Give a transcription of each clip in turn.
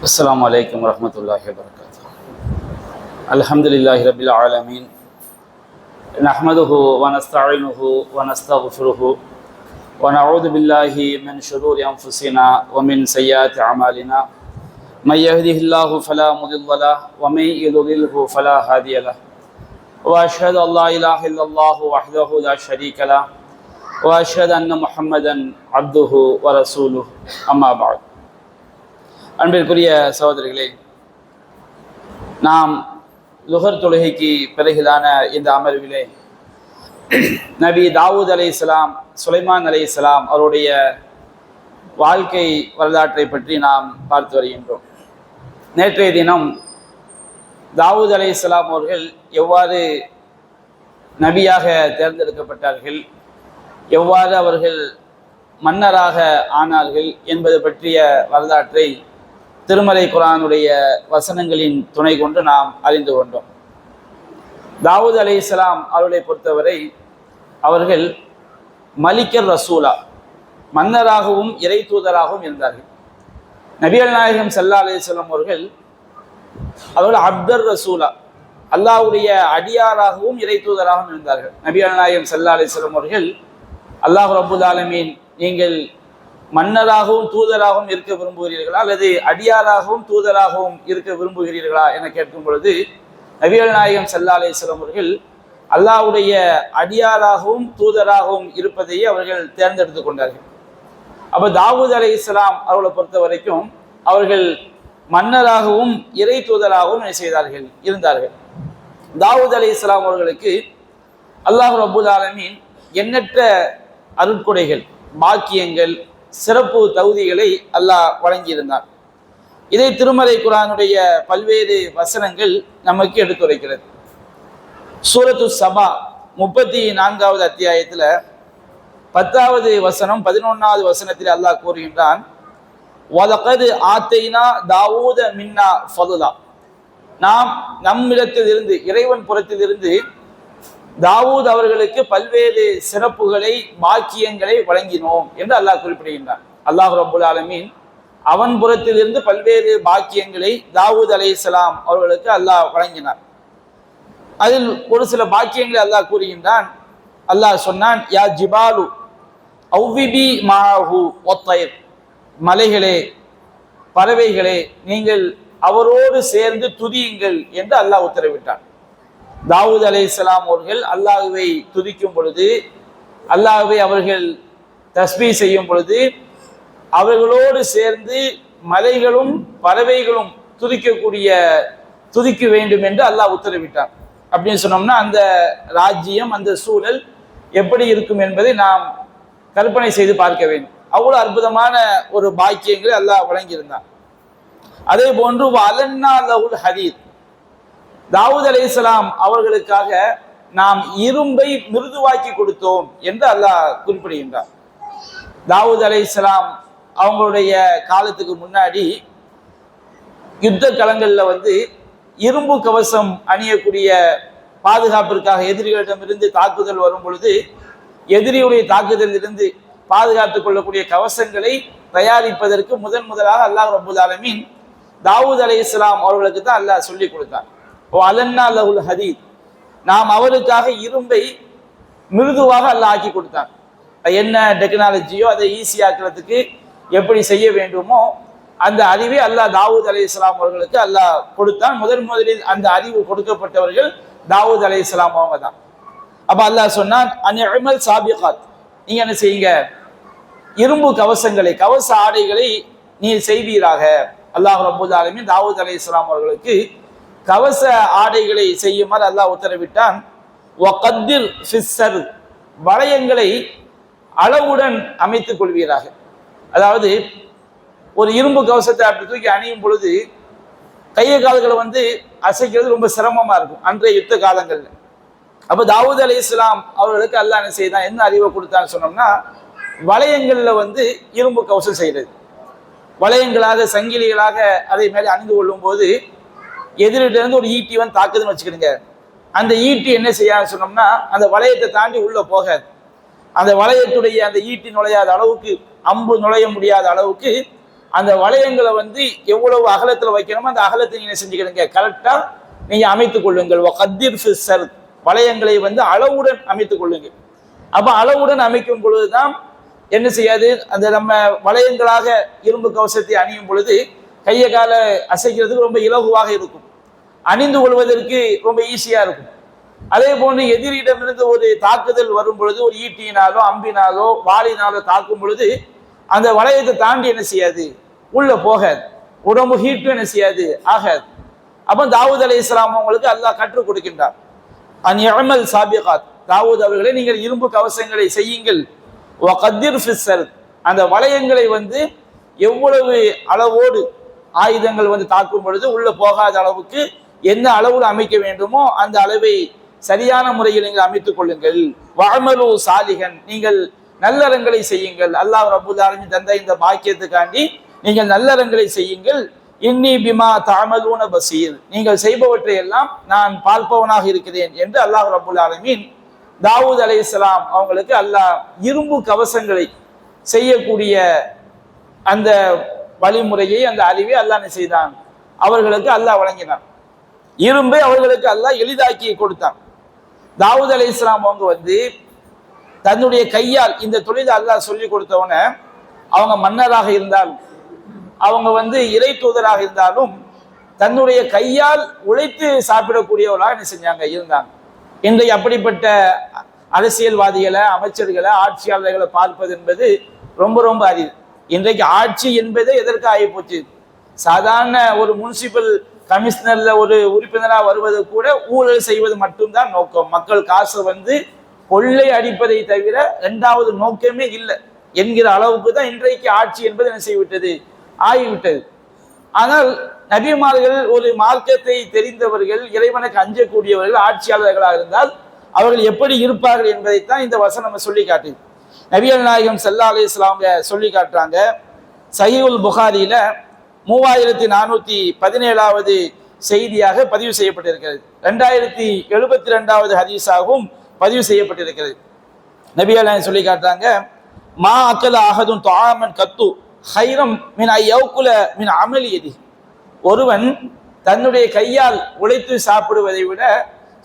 السلام عليكم ورحمة الله وبركاته. الحمد لله رب العالمين. نحمده ونستعينه ونستغفره ونعوذ بالله من شرور أنفسنا ومن سيئات أعمالنا. من يهده الله فلا مضل له ومن يضلله فلا هادي له. وأشهد أن لا إله إلا الله وحده لا شريك له وأشهد أن محمدا عبده ورسوله. أما بعد. அன்பிற்குரிய சகோதரிகளே, நாம் லுஹர் தொழுகைக்கு பிறகுதான இந்த அமர்விலே நபி தாவூத் அலைஹிஸ்ஸலாம், சுலைமான் அலைஹிஸ்ஸலாம் அவருடைய வாழ்க்கை வரலாற்றை பற்றி நாம் பார்த்து வருகின்றோம். நேற்றைய தினம் தாவூத் அலைஹிஸ்ஸலாம் அவர்கள் எவ்வாறு நபியாக தேர்ந்தெடுக்கப்பட்டார்கள், எவ்வாறு அவர்கள் மன்னராக ஆனார்கள் என்பது பற்றிய வரலாற்றை திருமறை குர்ஆனுடைய வசனங்களின் துணை கொண்டு நாம் அறிந்து கொண்டோம். தாவூத் அலைஹிஸ்ஸலாம் அவர்களை பொறுத்தவரை அவர்கள் மலிக்கர் ரசூலா, மன்னராகவும் இறை தூதராகவும் இருந்தார்கள். நபிகள் நாயகம் ஸல்லல்லாஹு அலைஹி வஸல்லம் அவர்கள் அப்தர் ரசூலா, அல்லாஹ்வுடைய அடியாராகவும் இறை தூதராகவும் இருந்தார்கள். நபிகள் நாயகம் ஸல்லல்லாஹு அலைஹி வஸல்லம் அவர்கள் அல்லாஹ் ரப்புல் ஆலமீன், நீங்கள் மன்னராகவும் தூதராகவும் இருக்க விரும்புகிறீர்களா அல்லது அடியாராகவும் தூதராகவும் இருக்க விரும்புகிறீர்களா என கேட்கும் பொழுது நபிகள் நாயகம் ஸல்லல்லாஹு அலைஹி வஸல்லம் அவர்கள் அல்லாஹ்வுடைய அடியாராகவும் தூதராகவும் இருப்பதையே அவர்கள் தேர்ந்தெடுத்து கொண்டார்கள். அப்போ தாவூத் அலைஹிஸ்ஸலாம் அவர்களை பொறுத்த வரைக்கும் அவர்கள் மன்னராகவும் இறை தூதராகவும் செய்தார்கள் இருந்தார்கள். தாவூத் அலைஹிஸ்ஸலாம் அவர்களுக்கு அல்லாஹ் ரப்புல் ஆலமீன் எண்ணற்ற அருட்கொடைகள், பாக்கியங்கள், சிறப்பு தகுதிகளை அல்லாஹ் வழங்கியிருந்தார். இதை திருமறை குர்ஆனுடைய பல்வேறு வசனங்கள் நமக்கு எடுத்துரைக்கிறது. சூரத்து சபா 34வது அத்தியாயத்தில் 10வது வசனம் 11வது வசனத்தில் அல்லாஹ் கூறுகின்றான், வலகத் ஆத்தைனா தாவூத மின்னா ஃபதுலா, நாம் நம்மிடத்திலிருந்து, இறைவன் புறத்திலிருந்து தாவூத் அவர்களுக்கு பல்வேறு சிறப்புகளை, பாக்கியங்களை வழங்கினோம் என்று அல்லாஹ் குறிப்பிடுகின்றான். அல்லாஹ் ரப்புல் ஆலமீன் அவன் புறத்திலிருந்து பல்வேறு பாக்கியங்களை தாவூத் அலைஹிஸ்ஸலாம் அவர்களுக்கு அல்லாஹ் வழங்கினார். அதில் ஒரு சில பாக்கியங்களை அல்லாஹ் கூறுகின்றான். அல்லாஹ் சொன்னான், யா ஜிபாலு அவ்விபி மாஹு ஒத்தைர், மலைகளே, பறவைகளே, நீங்கள் அவரோடு சேர்ந்து துதியுங்கள் என்று அல்லாஹ் உத்தரவிட்டான். தாவூத் அலைஹிஸ்ஸலாம் அவர்கள் அல்லாஹ்வை துதிக்கும் பொழுது, அல்லாஹ்வை அவர்கள் தஸ்பீஹ் செய்யும் பொழுது அவர்களோடு சேர்ந்து மலைகளும் பறவைகளும் துதிக்க வேண்டும் என்று அல்லாஹ் உத்தரவிட்டார். அப்படின்னு சொன்னோம்னா அந்த ராஜ்யம், அந்த சூழல் எப்படி இருக்கும் என்பதை நாம் கற்பனை செய்து பார்க்க வேண்டும். அவ்வளவு அற்புதமான ஒரு பாக்கியங்களை அல்லாஹ் வழங்கியிருந்தார். அதே போன்று அலன்னா லஹுல் ஹதீத், தாவூத் அலைஹிஸ்ஸலாம் அவர்களுக்காக நாம் இரும்பை மிருதுவாக்கி கொடுத்தோம் என்று அல்லாஹ் குறிப்பிடுகின்றார். தாவூத் அலைஹிஸ்ஸலாம் அவங்களுடைய காலத்துக்கு முன்னாடி யுத்த களங்களில் இரும்பு கவசம் அணியக்கூடிய பாதுகாப்பிற்காக எதிரிகளிடமிருந்து தாக்குதல் வரும் பொழுது எதிரியுடைய தாக்குதலில் இருந்து பாதுகாத்துக் கொள்ளக்கூடிய கவசங்களை தயாரிப்பதற்கு முதலாக அல்லாஹ் ரப்புல் ஆலமீன் தாவூத் அலைஹிஸ்ஸலாம் அவர்களுக்கு தான் அல்லாஹ் சொல்லி கொடுத்தார். அலன்னா லஹுல் ஹதீத், நாம் அவருக்காக இரும்பை மிருதுவாக அல்லாஹ் ஆக்கி கொடுத்தார். என்ன டெக்னாலஜியோ அதை ஈஸியாக்குறதுக்கு எப்படி செய்ய வேண்டுமோ அந்த அறிவை அல்லாஹ் தாவூத் அலைஹிஸ்ஸலாம் அவர்களுக்கு அல்லாஹ் கொடுத்தான். முதலில் அந்த அறிவு கொடுக்கப்பட்டவர்கள் தாவூத் அலைஹிஸ்ஸலாம் அவங்க தான். அப்ப அல்லாஹ் சொன்னான், அன்இமல் சாபிகாத், நீங்க என்ன செய்யுங்க, இரும்பு கவசங்களை, கவச ஆடைகளை நீ செய்வீராக. அல்லாஹ் ரப்புல் ஆலமீன் தாவூத் அலைஹிஸ்ஸலாம் அவர்களுக்கு கவச ஆடைகளை செய்யுமாறு அல்லாஹ் உத்தரவிட்டான். வகத்திர் ஃபிஸ்ஸர், வளையங்களை அளவுடன் அமைத்துக் கொள்வீராக. அதாவது ஒரு இரும்பு கவசத்தை அப்படி தூக்கி அணியும் பொழுது கையை கால்களை அசைக்கிறது ரொம்ப சிரமமா இருக்கும் அன்றைய யுத்த காலங்கள்ல. அப்ப தாவூத் அலைஹிஸ்ஸலாம் அவர்களுக்கு அல்லாஹ் என்ன செய்தான், என்ன அறிவை கொடுத்தான்னு சொன்னோம்னா, வளையங்கள்ல இரும்பு கவசம் செய்யறது, வளையங்களாக சங்கிலிகளாக அதை மேலே அணிந்து கொள்ளும் போது எதிரிட்ட இருந்து ஒரு ஈட்டி தாக்குதுன்னு வச்சுக்கிடுங்க, அந்த ஈட்டி என்ன செய்யான்னு சொன்னோம்னா அந்த வளையத்தை தாண்டி உள்ள போகாது. அந்த வளையத்துடைய அந்த ஈட்டி நுழையாத அளவுக்கு, அம்பு நுழைய முடியாத அளவுக்கு அந்த வளையங்களை வந்து எவ்வளவு அகலத்துல வைக்கணுமோ அந்த அகலத்தை நீங்க செஞ்சுக்கிடுங்க, கரெக்டா நீங்க அமைத்துக் கொள்ளுங்கள். வளையங்களை வந்து அளவுடன் அமைத்துக் கொள்ளுங்கள். அப்ப அளவுடன் அமைக்கும் பொழுதுதான் என்ன செய்யாது, அந்த நம்ம வளையங்களாக இரும்பு கவசத்தை அணியும் பொழுது கையை கால அசைக்கிறதுக்கு ரொம்ப இலகுவாக இருக்கும், அணிந்து கொள்வதற்கு ரொம்ப ஈஸியா இருக்கும். அதே போன்று எதிரிடமிருந்து ஒரு தாக்குதல் வரும் பொழுது ஒரு ஈட்டியினாலோ அம்பினாலோ வாளினாலோ தாக்கும் பொழுது அந்த வளையத்தை தாண்டி என்ன செய்யாது, உள்ள போகாது, உடம்பு ஹீட்டும் என்ன செய்யாது, ஆகாது. அப்ப தாவூத் அலைஹிஸ்ஸலாம் அவங்களுக்கு அல்லாஹ் கற்றுக் கொடுக்கின்றார், அன்யமல் சாபிகாத், தாவூத் அவர்களை நீங்கள் இரும்பு கவசங்களை செய்யுங்கள், அந்த வளையங்களை வந்து எவ்வளவு அளவோடு ஆயுதங்கள் வந்து தாக்கும் பொழுது உள்ள போகாத அளவுக்கு என்ன அளவில் அமைக்க வேண்டுமோ அந்த அளவை சரியான முறையில் நீங்கள் அமைத்துக் கொள்ளுங்கள். வஅமலு சாலிஹன், நீங்கள் நல்லறங்களை செய்யுங்கள். அல்லாஹ் ரப்பல் ஆலமீன் தந்த இந்த பாக்கியத்துக்காண்டி நீங்கள் நல்லறங்களை செய்யுங்கள். இன்னி பிமா தஅமலூன பசீர், நீங்கள் செய்பவற்றை எல்லாம் நான் பார்ப்பவனாக இருக்கிறேன் என்று அல்லாஹ் ரப்பல் ஆலமீன் தாவூத் அலைஹிஸ்ஸலாம் அவங்களுக்கு அல்லாஹ் இரும்பு கவசங்களை செய்யக்கூடிய அந்த வழிமுறையை, அந்த அறிவை அல்லாஹ் என்ன செய்தான், அவர்களுக்கு அல்லாஹ் வழங்கினான். இரும்பை அவர்களுக்கு அல்லாஹ் எளிதாக்கி கொடுத்தான். தாவூத் அலைஹிஸ்ஸலாம் அவங்க வந்து தன்னுடைய கையால் இந்த தொழிலை அல்லாஹ் சொல்லி கொடுத்தவன, அவங்க மன்னராக இருந்தாலும் அவங்க வந்து இறை தூதராக இருந்தாலும் தன்னுடைய கையால் உழைத்து சாப்பிடக்கூடியவர்களாக என்ன செஞ்சாங்க, இருந்தாங்க. இன்றைக்கு அப்படிப்பட்ட அரசியல்வாதிகளை, அமைச்சர்களை, ஆட்சியாளர்களை பார்ப்பது என்பது ரொம்ப ரொம்ப அரிது. இன்றைக்கு ஆட்சி என்பதே எதற்கு ஆகிப்போச்சு, சாதாரண ஒரு முனிசிபல் கமிஷனர்ல ஒரு உறுப்பினராக வருவது கூட ஊழல் செய்வது மட்டும்தான் நோக்கம். மக்கள் காசை வந்து கொள்ளை அடிப்பதை தவிர இரண்டாவது நோக்கமே இல்லை என்கிற அளவுக்கு தான் இன்றைக்கு ஆட்சி என்பது என்ன செய்துவிட்டது, ஆகிவிட்டது. ஆனால் நபிமார்கள் ஒரு மார்க்கத்தை தெரிந்தவர்கள், இறைவனுக்கு அஞ்சக்கூடியவர்கள் ஆட்சியாளர்களாக இருந்தால் அவர்கள் எப்படி இருப்பார்கள் என்பதைத்தான் இந்த வசனம் சொல்லி காட்டுது. நபிகள் நாயகம் ஸல்லல்லாஹு அலைஹி வஸல்லம் சொல்லி காட்டுறாங்க. சஹீஹுல் புகாரியில 3417வது செய்தியாக பதிவு செய்யப்பட்டிருக்கிறது, 2072வது ஹதீஸாகவும் பதிவு செய்யப்பட்டிருக்கிறது. நபிகள் நாயகம் சொல்லி காட்டுறாங்க, மா அக்கல அஹதுன் துஆமன் கத்து ஹைரம் மின் ஐயௌகுல மின் அமலி யதி, ஒருவன் தன்னுடைய கையால் உழைத்து சாப்பிடுவதை விட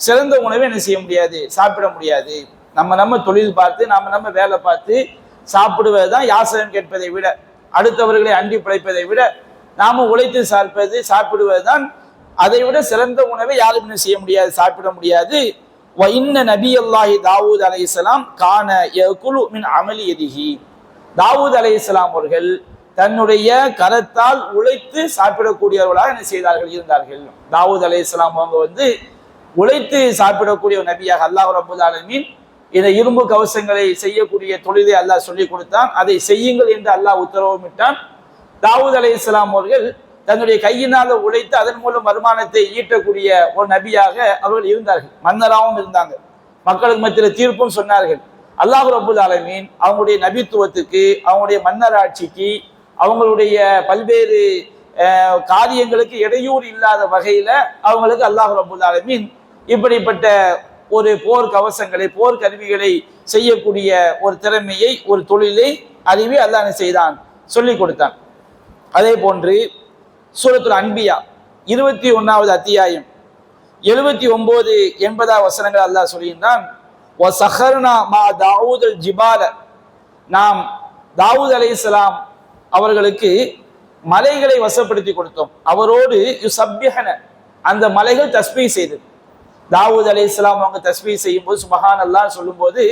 சிறந்த உணவை என்ன செய்ய முடியாது, சாப்பிட முடியாது. நம்ம தொழில் பார்த்து நம்ம வேலை பார்த்து சாப்பிடுவது தான் யாசகம் கேட்பதை விட, அடுத்தவர்களை அண்டி பிழைப்பதை விட நாம உழைத்து சாப்பிடுவது தான் அதை விட சிறந்த உணவை யாரும் என்ன செய்ய முடியாது, சாப்பிட முடியாது. இன்ன நபி அல்லாஹி தாவூத் அலைஹிஸ்ஸலாம் கான யகுலு மின் அமலி யதிஹி, தாவூத் அலைஹிஸ்ஸலாம் அவர்கள் தன்னுடைய கரத்தால் உழைத்து சாப்பிடக்கூடியவர்களாக என்ன செய்தார்கள், இருந்தார்கள். தாவூத் அலைஹிஸ்ஸலாம் அவங்க வந்து உழைத்து சாப்பிடக்கூடிய நபியாக அல்லாஹ் ரப்பல் ஆலமீன் இந்த இரும்பு கவசங்களை செய்யக்கூடிய தொழிலை அல்லாஹ் சொல்லி கொடுத்தான். அதை செய்யுங்கள் என்று அல்லாஹ் உத்தரவிட்டான். தாவூத் அலைஹிஸ்ஸலாம் அவர்கள் தன்னுடைய கையினால் உழைத்து அதன் மூலம் வருமானத்தை ஈட்டக்கூடிய ஒரு நபியாக அவர்கள் இருந்தார்கள். மன்னராகவும் இருந்தாங்க, மக்களுக்கு மத்தியில் தீர்ப்பும் சொன்னார்கள். அல்லாஹ் ரப்பல் ஆலமீன் அவங்களுடைய நபித்துவத்துக்கு, அவங்களுடைய மன்னர் ஆட்சிக்கு, அவங்களுடைய பல்வேறு காரியங்களுக்கு இடையூறு இல்லாத வகையில அவங்களுக்கு அல்லாஹ் ரப்பல் ஆலமீன் இப்படிப்பட்ட ஒரு போர் கவசங்களை, போர் கருவிகளை செய்யக்கூடிய ஒரு திறமையை, ஒரு தொழிலை, அறிவை அல்லாஹ் செய்தான், சொல்லி கொடுத்தான். அதே போன்று சூரத்துல் அன்பியா 21வது அத்தியாயம் 79, 80 வசனங்கள் அல்லாஹ் சொல்கின்றான், நாம் தாவூத் அலைஹிஸ்ஸலாம் அவர்களுக்கு மலைகளை வசப்படுத்தி கொடுத்தோம். அவரோடு யுஸப்பிஹன, அந்த மலைகள் தஸ்பீஹ் செய்தது. தாவூத் அலைஹிஸ்ஸலாம் அவங்க தஸ்பீஹ் செய்யும் போது, சுப்ஹான் அல்லாஹ் சொல்லும் போது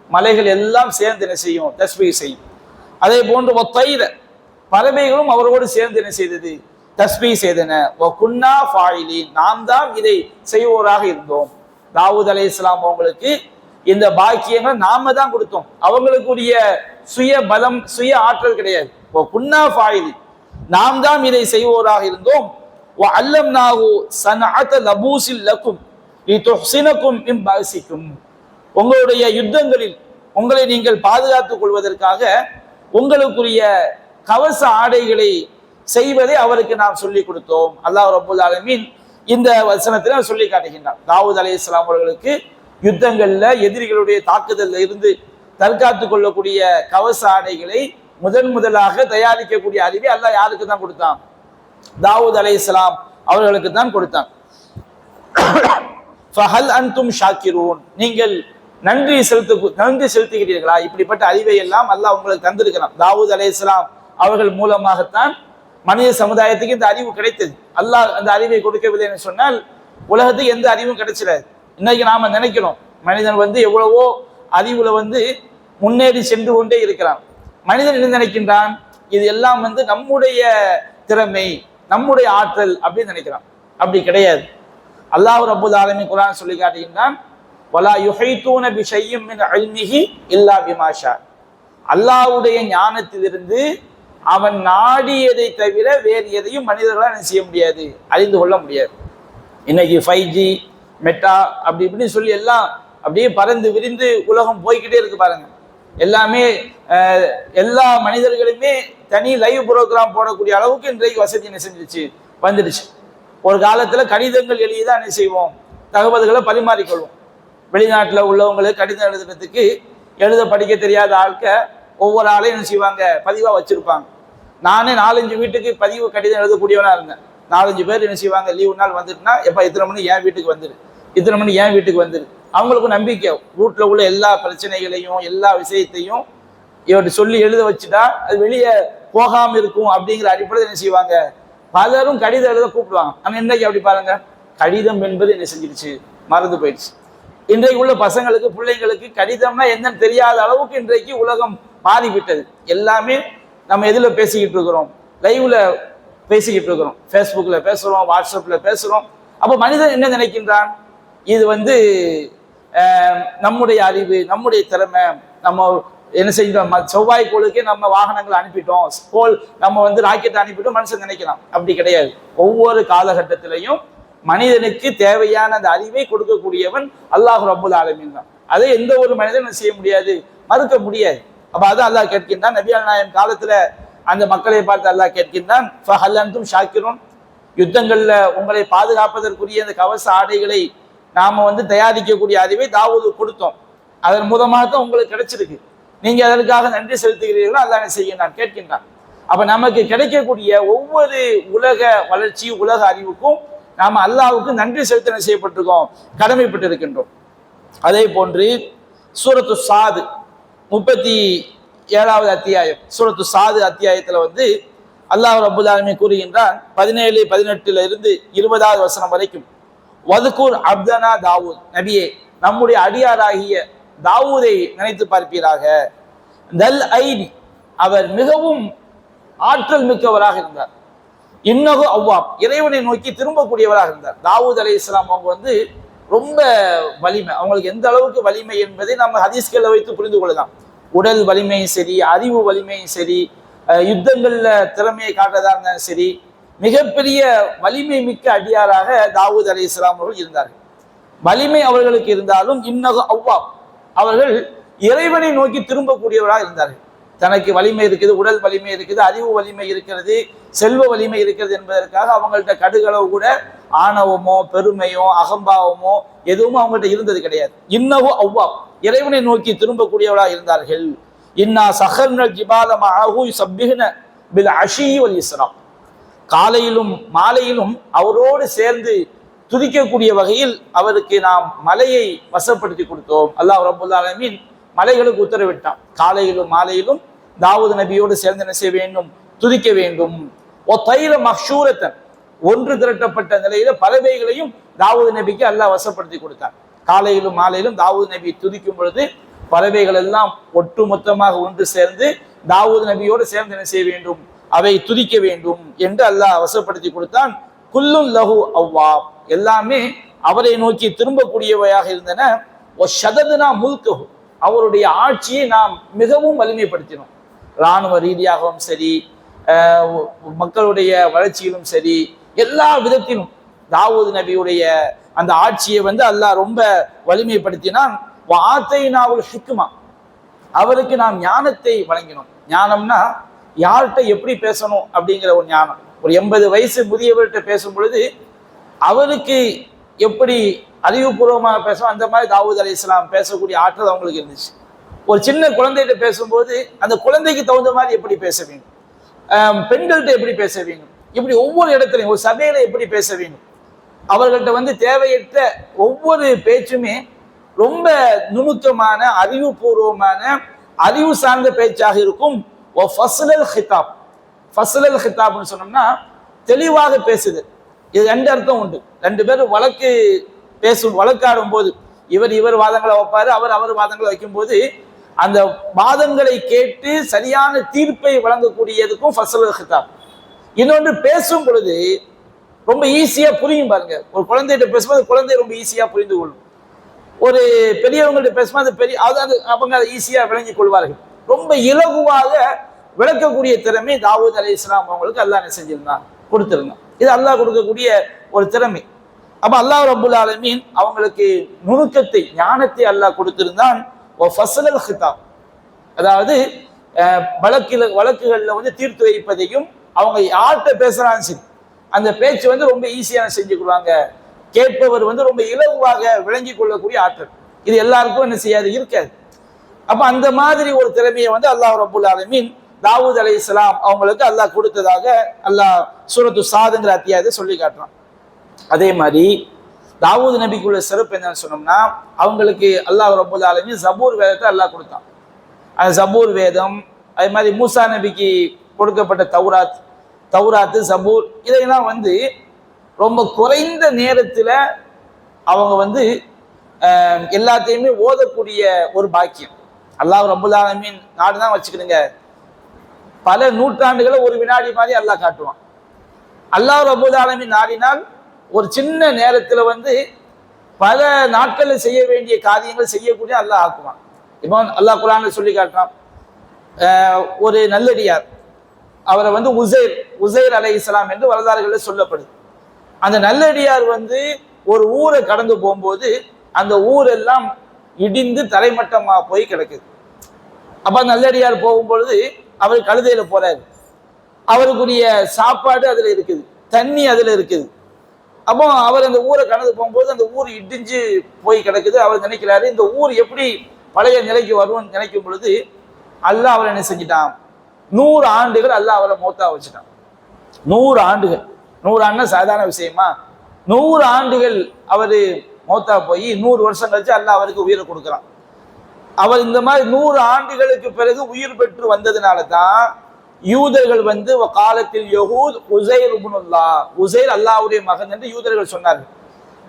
மலைகள் எல்லாம் சேர்ந்து என்ன செய்யும், தஸ்பீஹ் செய்யும். அதே போன்று ஒத்தைர, பறவைகளும் அவரோடு சேர்ந்து என்ன செய்தது, தஸ்பீஹ் செய்தன. குன்னா ஃபாயிலீன், நாம் தான் இதை செய்வோராக இருந்தோம். தாவூத் அலைஹிஸ்ஸலாம் அவங்களுக்கு இந்த பாக்கியங்களை நாம தான் கொடுத்தோம், அவங்களுக்குரிய சுய பலம், சுய ஆற்றல் கிடையாது. குன்னா ஃபாயிலீன், நாம் தான் இதை செய்வோராக இருந்தோம். அல்லம்னாஹு ஸனஅத லபூஸில் லக்கும் லிதுஹ்ஸினக்கும் மின் பஅஸிக்கும், உங்களுடைய யுத்தங்களில் உங்களை நீங்கள் பாதுகாத்துக் கொள்வதற்காக உங்களுக்குரிய கவச ஆடைகளை செய்வதை அவருக்கு நாம் சொல்லி கொடுத்தோம். அல்லாஹ் ரப்பல் ஆலமீன் இந்த வசனத்தில் சொல்லி காட்டுகின்றார். தாவூத் அலைஹிஸ்ஸலாம் அவர்களுக்கு யுத்தங்கள்ல எதிரிகளுடைய தாக்குதல்ல இருந்து தற்காத்துக் கொள்ளக்கூடிய கவச ஆடைகளை முதலாக தயாரிக்கக்கூடிய அறிவை அல்லாஹ் யாருக்கு தான் கொடுத்தான்? தாவூத் அலைஹிஸ்ஸலாம் அவர்களுக்கு தான் கொடுத்தான். ஃபஹல் அன்தும் ஷாக்கிரூன், நீங்கள் நன்றி செலுத்துகிறீர்களா? இப்படிப்பட்ட அறிவை எல்லாம் அல்லாஹ் உங்களுக்கு தந்திருக்கிறான். தாவூத் அலைஹிஸ்ஸலாம் அவர்கள் மூலமாகத்தான் மனித சமுதாயத்துக்கு இந்த அறிவு கிடைத்தது. அல்லாஹ் அந்த அறிவை கொடுக்கவில்லை என்று சொன்னால் உலகத்துக்கு எந்த அறிவும் கிடைச்சிடாது. இன்னைக்கு நாம நினைக்கிறோம் மனிதன் எவ்வளவோ அறிவுல முன்னேறி சென்று கொண்டே இருக்கிறான். மனிதன் என்ன நினைக்கின்றான்? இது எல்லாம் நம்முடைய திறமை, நம்முடைய ஆற்றல் அப்படின்னு நினைக்கிறான். அப்படி கிடையாது. அல்லாஹ் ரப்பல் ஆலமீன் குர்ஆன் சொல்லி காட்டுகின்றான், வலா யுஹைதூன பிஷைஇம் மின் இல்மிஹி இல்லா பிமா ஷா. அல்லாஹ்வுடைய ஞானத்திலிருந்து அவன் நாடியதை தவிர வேறு எதையும் மனிதர்களால் என்ன செய்ய முடியாது, அறிந்து கொள்ள முடியாது. இன்னைக்கு 5G மெட்டா அப்படி இப்படின்னு சொல்லி எல்லாம் அப்படியே பறந்து விரிந்து உலகம் போய்கிட்டே இருக்கு பாருங்க. எல்லாமே எல்லா மனிதர்களுமே தனி லைவ் ப்ரோக்ராம் போடக்கூடிய அளவுக்கு இன்றைக்கு வசதி என்ன செஞ்சிருச்சு, வந்துடுச்சு. ஒரு காலத்துல கடிதங்கள் எழுதிதான் என்ன செய்வோம், தகவல்களை பரிமாறிக்கொள்வோம். வெளிநாட்டில் உள்ளவங்களுக்கு கடிதம் எழுதுறதுக்கு எழுத படிக்க தெரியாத ஆட்க ஒவ்வொரு ஆளையும் என்ன செய்வாங்க, பதிவாக வச்சிருப்பாங்க. நானே 4-5 வீட்டுக்கு பதிவு கடிதம் எழுதக்கூடியவனா இருந்தேன். 4-5 பேர் என்ன செய்வாங்க, லீவு நாள் வந்துட்டுனா எப்போ இத்தனை மணி என் வீட்டுக்கு வந்துடு, இத்தனை மணி என் வீட்டுக்கு வந்துடு. அவங்களுக்கும் நம்பிக்கை, வீட்டில் உள்ள எல்லா பிரச்சனைகளையும் எல்லா விஷயத்தையும் இவர்கிட்ட சொல்லி எழுத வச்சுட்டா அது வெளியே போகாமல் இருக்கும் அப்படிங்கிற அடிப்படையில் என்ன செய்வாங்க, பலரும் கடிதம் எழுத கூப்பிடுவாங்க. ஆனால் இன்றைக்கு அப்படி பாருங்க, கடிதம் என்பது என்ன செஞ்சிருச்சு, மறந்து போயிடுச்சு. இன்றைக்கு உள்ள பசங்களுக்கு பிள்ளைங்களுக்கு கடிதம்னா என்னன்னு தெரியாத அளவுக்கு இன்றைக்கு உலகம் மாறிவிட்டது. எல்லாமே நம்ம எதில் பேசிக்கிட்டு இருக்கிறோம், லைவ்ல பேசிக்கிட்டு இருக்கிறோம், ஃபேஸ்புக்கில் பேசுகிறோம், வாட்ஸ்அப்பில் பேசுகிறோம். அப்போ மனிதன் என்ன நினைக்கின்றான், இது நம்முடைய அறிவு, நம்முடைய திறமை, நம்ம என்ன செய்யணும், செவ்வாய்க்கோளுக்கே நம்ம வாகனங்களை அனுப்பிட்டோம், கோள் நம்ம ராக்கெட் அனுப்பிட்டோம் மனுஷன் நினைக்கலாம். அப்படி கிடையாது. ஒவ்வொரு காலகட்டத்திலையும் மனிதனுக்கு தேவையான அந்த அறிவை கொடுக்கக்கூடியவன் அல்லாஹ் ரப்புல் ஆலமீன் தான். அதை எந்த ஒரு மனிதனும் செய்ய முடியாது, மறுக்க முடியாது. அப்ப அதான் அல்லாஹ் கேட்கின்றான். நபிகள் நாயகம் காலத்துல அந்த மக்களை பார்த்து அல்லாஹ் கேட்கின்றான், ஃபஹல் அன்தும் ஷாக்கிரூன், யுத்தங்கள்ல உங்களை பாதுகாப்பதற்குரிய அந்த கவச ஆடைகளை நாம தயாரிக்கக்கூடிய அறிவை தாவூது கொடுத்தோம். அதன் மூலமாக தான் உங்களுக்கு கிடைச்சிருக்கு. நீங்க அதற்காக நன்றி செலுத்துகிறீர்களோ அல்லாஹ் என்ன செய்கின்றான், கேட்கின்றான். அப்ப நமக்கு கிடைக்கக்கூடிய ஒவ்வொரு உலக வளர்ச்சி, உலக அறிவுக்கும் நாம அல்லாஹ்வுக்கு நன்றி செலுத்த செய்யப்பட்டிருக்கோம், கடமைப்பட்டிருக்கின்றோம். அதே போன்று சூரத்து சாது 37வது அத்தியாயம், சூரத்து சாது அத்தியாயத்துல அல்லாஹ் ரப்புல் ஆலமீன் கூறுகின்றான் 17, 18ல இருந்து 20வது வசனம் வரைக்கும், வதுகுர் அப்தனா தாவூத், நபியே நம்முடைய அடியாராகிய தாவூதை நினைத்து பார்ப்பீராக. தல் ஐடி, அவர் மிகவும் ஆற்றல் மிக்கவராக இருந்தார். இன்னகு அவ்வாப், இறைவனை நோக்கி திரும்பக்கூடியவராக இருந்தார். தாவூத் அலைஹிஸ்ஸலாம் அவங்க ரொம்ப வலிமை, அவங்களுக்கு எந்த அளவுக்கு வலிமை என்பதை நம்ம ஹதீஸ்களை வைத்து புரிந்து கொள்ளலாம். உடல் வலிமையும் சரி, அறிவு வலிமையும் சரி, யுத்தங்கள்ல திறமையை காட்டுறதா இருந்தாலும் சரி, மிகப்பெரிய வலிமை மிக்க அடியாராக தாவூத் அலைஹிஸ்ஸலாம் அவர்கள் இருந்தார்கள். வலிமை அவர்களுக்கு இருந்தாலும் இன்னகு அவ்வாப், அவர்கள் இறைவனை நோக்கி திரும்பக்கூடியவராக இருந்தார்கள். தனக்கு வலிமை இருக்குது, உடல் வலிமை இருக்குது, அறிவு வலிமை இருக்கிறது, செல்வ வலிமை இருக்கிறது என்பதற்காக அவங்கள்ட்ட கடுகளவு கூட ஆணவமோ பெருமையோ அகம்பாவமோ எதுவும் அவங்கள்ட்ட இருந்தது கிடையாது. இன்னகு அவ்வாப், இறைவனை நோக்கி திரும்பக்கூடியவராக இருந்தார்கள். இன்னா சஹர்னல் ஜிபால மஅஹு யுஸப்பிஹ்ன பில் அஷி வல் இஸ்ரா, காலையிலும் மாலையிலும் அவரோடு சேர்ந்து துதிக்கக்கூடிய வகையில் அவருக்கு நாம் மலையை வசப்படுத்தி கொடுத்தோம். அல்லாஹ் ரப்புல் ஆலமீன் மலைகளுக்கு உத்தரவிட்டான், காலையிலும் மாலையிலும் தாவூத் நபியோடு சேர்ந்து என்ன செய்ய வேண்டும், துதிக்க வேண்டும். ஓ தைர மஹ்ஷூரத்தன், ஒன்று திரட்டப்பட்ட நிலையில பறவைகளையும் தாவூத் நபிக்கு அல்லாஹ் வசப்படுத்தி கொடுத்தான். காலையிலும் மாலையிலும் தாவூத் நபி துதிக்கும் பொழுது பறவைகள் எல்லாம் ஒட்டுமொத்தமாக ஒன்று சேர்ந்து தாவூத் நபியோடு சேர்ந்து என்ன செய்ய வேண்டும், அவை துதிக்க வேண்டும் என்று அல்லாஹ் வசப்படுத்தி கொடுத்தான். குல்லுன் லஹு அவ்வாப், எல்லாமே அவரை நோக்கி திரும்பக்கூடியவையாக இருந்தன. ஓ ஷததுனா முல்கஹு, அவருடைய ஆட்சியை நாம் மிகவும் வலிமைப்படுத்தினோம். இராணுவ ரீதியாகவும் சரி, மக்களுடைய வளர்ச்சியிலும் சரி, எல்லா விதத்திலும் தாவூத் நபியுடைய அந்த ஆட்சியை அல்லாஹ் ரொம்ப வலிமைப்படுத்தினான். வாத்தைனாவுல் ஹிக்மா, அவருக்கு நாம் ஞானத்தை வழங்கினோம். ஞானம்னா யார்கிட்ட எப்படி பேசணும் அப்படிங்கிற ஒரு ஞானம். ஒரு 80 வயசு முதியவர்கிட்ட பேசும் பொழுது அவருக்கு எப்படி அறிவுபூர்வமாக பேசணும், அந்த மாதிரி தாவூத் அலைஹிஸ்ஸலாம் பேசக்கூடிய ஆற்றல் அவங்களுக்கு இருந்துச்சு. ஒரு சின்ன குழந்தைகிட்ட பேசும்போது அந்த குழந்தைக்கு தகுந்த மாதிரி எப்படி பேச வேண்டும், பெண்கள்கிட்ட எப்படி பேச வேண்டும், இப்படி ஒவ்வொரு இடத்துலையும் ஒரு சபையில எப்படி பேச வேண்டும், அவர்கள்ட்ட தேவையற்ற ஒவ்வொரு பேச்சுமே ரொம்ப நுணுக்கமான அறிவுபூர்வமான அறிவு சார்ந்த பேச்சாக இருக்கும். ஃபஸ்லல் ஹிதாப், ஃபஸ்லல் ஹிதாப்னு சொன்னோம்னா தெளிவாக பேசுது. இது ரெண்டு அர்த்தம் உண்டு. ரெண்டு பேரும் வழக்காடும் போது இவர் வாதங்களை வைப்பாரு, அவர் வாதங்களை வைக்கும்போது அந்த வாதங்களை கேட்டு சரியான தீர்ப்பை வழங்கக்கூடியதுக்கும் ஃபஸ்லல் ஹிதாப். இன்னொன்று பேசும் பொழுது ரொம்ப ஈஸியா புரியும். பாருங்க, ஒரு குழந்தைகிட்ட பேசும்போது குழந்தை ரொம்ப ஈஸியா புரிந்து கொள்ளும். ஒரு பெரியவங்கள்ட்ட பேசும்போது அவங்க ஈஸியா விளங்கிக் கொள்வார்கள். ரொம்ப இலகுவாக விளக்கக்கூடிய திறமை தாவூத் அலைஹிஸ்ஸலாம் அவங்களுக்கு அல்லாஹ் என்ன செஞ்சிருந்தான், கொடுத்திருந்தான். இது அல்லாஹ் கொடுக்கக்கூடிய ஒரு திறமை. அப்ப அல்லாஹ் ரப்புல் ஆலமீன் அவங்களுக்கு நுணுக்கத்தை, ஞானத்தை அல்லாஹ் கொடுத்திருந்தான். ஃபஸ்லல் ஹிதாப், அதாவது வழக்குகள்ல தீர்த்து வைப்பதையும் அவங்க யார்கிட்ட பேசுறான்னு சரி அந்த பேச்சு ரொம்ப ஈஸியான செஞ்சுக்குவாங்க. கேட்பவர் ரொம்ப இலகுவாக விளங்கி கொள்ளக்கூடிய ஆற்றல். இது எல்லாருக்கும் என்ன செய்யாது, இருக்காது. அப்ப அந்த மாதிரி ஒரு திறமையை அல்லாஹ் ரப்புல் ஆலமீன் தாவூத் அலைஹிஸ்ஸலாம் அவங்களுக்கு அல்லாஹ் கொடுத்ததாக அல்லாஹ் சூரத்து சாதுங்கிற அத்தியாயத்தை சொல்லி காட்டுறான். அதே மாதிரி தாவூத் நபிக்குள்ள சிறப்பு என்னன்னு சொன்னோம்னா, அவங்களுக்கு அல்லாஹ் ரப்புல் ஆலமீன் ஜபூர் வேதத்தை அல்லாஹ் கொடுத்தான். அந்த ஜபூர் வேதம், அதே மாதிரி மூசா நபிக்கு கொடுக்கப்பட்ட தௌராத்து ஜபூர், இதையெல்லாம் ரொம்ப குறைந்த நேரத்துல அவங்க எல்லாத்தையுமே ஓதக்கூடிய ஒரு பாக்கியம். அல்லாஹ் ரப்புல் ஆலமீன் நாடுதான் வச்சுக்கிடுங்க, பல நூற்றாண்டுகளை ஒரு வினாடி மாதிரி அல்லாஹ் காட்டுவான். அல்லாஹ் ரப்புல் ஆலமீன் நாடினால் ஒரு சின்ன நேரத்துல பல நாட்கள்ல செய்ய வேண்டிய காரியங்கள் செய்யக்கூடிய அல்லாஹ் ஆக்குவான். இப்போ அல்லாஹ் குர்ஆன்ல சொல்லி காட்டுறான், ஒரு நல்லடியார் அவரை உசைர் அலைஹிஸ்ஸலாம் என்று வரலாறுகள்ல சொல்லப்படுது. அந்த நல்லடியார் ஒரு ஊரை கடந்து போகும்போது அந்த ஊரெல்லாம் இடிந்து தரைமட்டமா போய் கிடக்குது. அப்ப நல்லடியார் போகும்பொழுது அவர் கழுதையில போறாரு, அவருக்குரிய சாப்பாடு அதுல இருக்குது, தண்ணி அதுல இருக்குது. அப்போ அவர் அந்த ஊரை கடந்து போகும்போது அந்த ஊர் இடிஞ்சு போய் கிடக்குது. அவர் நினைக்கிறாரு, இந்த ஊர் எப்படி பழைய நிலைக்கு வரும்னு நினைக்கும் பொழுது அல்லாஹ் அவர் என்ன செஞ்சிட்டான், 100 ஆண்டுகள் அல்லாஹ் அவரை மௌத்தா வச்சுட்டான். 100 ஆண்டுகள், 100 ஆண்டுனா சாதாரண விஷயமா? 100 ஆண்டுகள் அவரு மௌத்தா போய் 100 வருஷம் கழிச்சு அல்லாஹ் அவருக்கு உயிரை கொடுக்குறான். அவர் இந்த மாதிரி 100 ஆண்டுகளுக்கு பிறகு உயிர் பெற்று வந்ததுனால தான் யூதர்கள் காலத்தில் யஹூத் உசைர் இப்னுல்லாஹ், உசைர் அல்லாஹ்வுடைய மகன் என்று யூதர்கள் சொன்னார்கள்.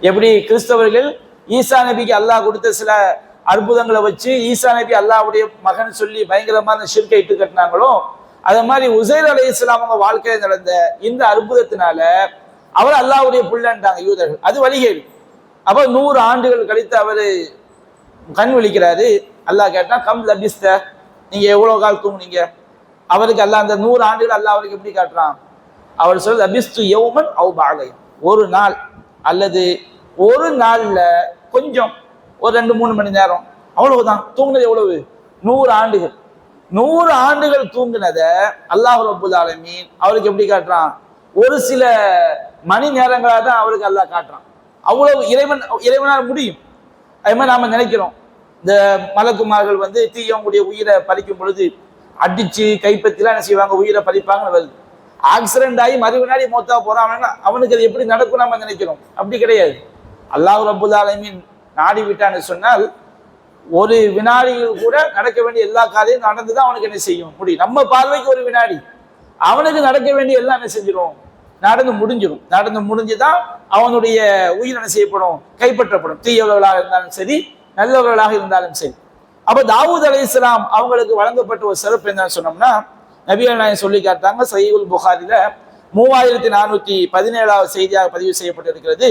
எப்படி கிறிஸ்தவர்கள் ஈசா நபிக்கு அல்லாஹ் கொடுத்த சில அற்புதங்களை வச்சு ஈசா நபி அல்லாஹ்வுடைய மகன் சொல்லி பயங்கரமான ஷிர்கை இட்டு கட்டினாங்களோ, அதே மாதிரி உசைர் அலைஹிஸ்ஸலாம் அவங்க வாழ்க்கையில் நடந்த இந்த அற்புதத்தினால அவர் அல்லாஹ்வுடைய புள்ளன்றாங்க யூதர்கள். அது வழிகேடு. அப்ப 100 ஆண்டுகள் கழித்து அவரு கண் விழிக்கிறாரு. அல்லாஹ் கேட்டா, கம் லபிஸ்த, நீங்க எவ்வளவு கால் தூங்குனீங்க? அவருக்கு அல்லாஹ் அந்த 100 ஆண்டுகள் அல்லாஹ் அவருக்கு எப்படி காட்டுறான்? அவர் சொல்ல, லபிஸ்து யௌமன் அவ் பஅத, ஒரு நாள் அல்லது ஒரு நாள்ல கொஞ்சம் ஒரு 2-3 மணி நேரம், அவ்வளவுதான். தூங்குனது எவ்வளவு? 100 ஆண்டுகள். 100 ஆண்டுகள் தூங்குனத அல்லாஹ் ரப்புல் ஆலமீன் அவருக்கு எப்படி காட்டுறான்? ஒரு சில மணி நேரங்களாக தான் அவருக்கு அல்லாஹ் காட்டுறான். அவ்வளவு இறைவனால் முடியும். அதே மாதிரி நாம நினைக்கிறோம், இந்த மலக்குமார்கள் தீயவங்களுடைய உயிரை பறிக்கும் பொழுது அடிச்சு கைப்பற்றிலாம் என்ன செய்வாங்க, உயிரை பறிப்பாங்கன்னு வருது. ஆக்சிடென்ட் ஆகி மறுவினாடி மௌத்தா போறான், அவனுக்கு அது எப்படி நடக்கும் நம்ம நினைக்கிறோம். அப்படி கிடையாது. அல்லாஹ் ரப்புல் ஆலமீன் நாடி விட்டான்னு சொன்னால் ஒரு வினாடியில் கூட நடக்க வேண்டிய எல்லா காரியமும் நடந்துதான் அவனுக்கு என்ன செய்யும் முடியும். நம்ம பார்வைக்கு ஒரு வினாடி, அவனுக்கு நடக்க வேண்டிய எல்லாம் என்ன செஞ்சிடும், நடந்து முடிஞ்சிடும். நடந்து முடிஞ்சுதான் அவனுடைய உயிர் என்ன செய்யப்படும், கைப்பற்றப்படும். தீயவர்களாக இருந்தாலும் சரி, நல்லவர்களாக இருந்தாலும் சரி. அப்ப தாவூத் அலைஹிஸ்ஸலாம் அவங்களுக்கு வழங்கப்பட்ட ஒரு சிறப்பு என்னன்னு சொன்னோம்னா, நபிகள் நாயகம் சொல்லி காட்டாங்க, சஹீஹுல் புகாரில 3417வது செய்தியாக பதிவு செய்யப்பட்டிருக்கிறது.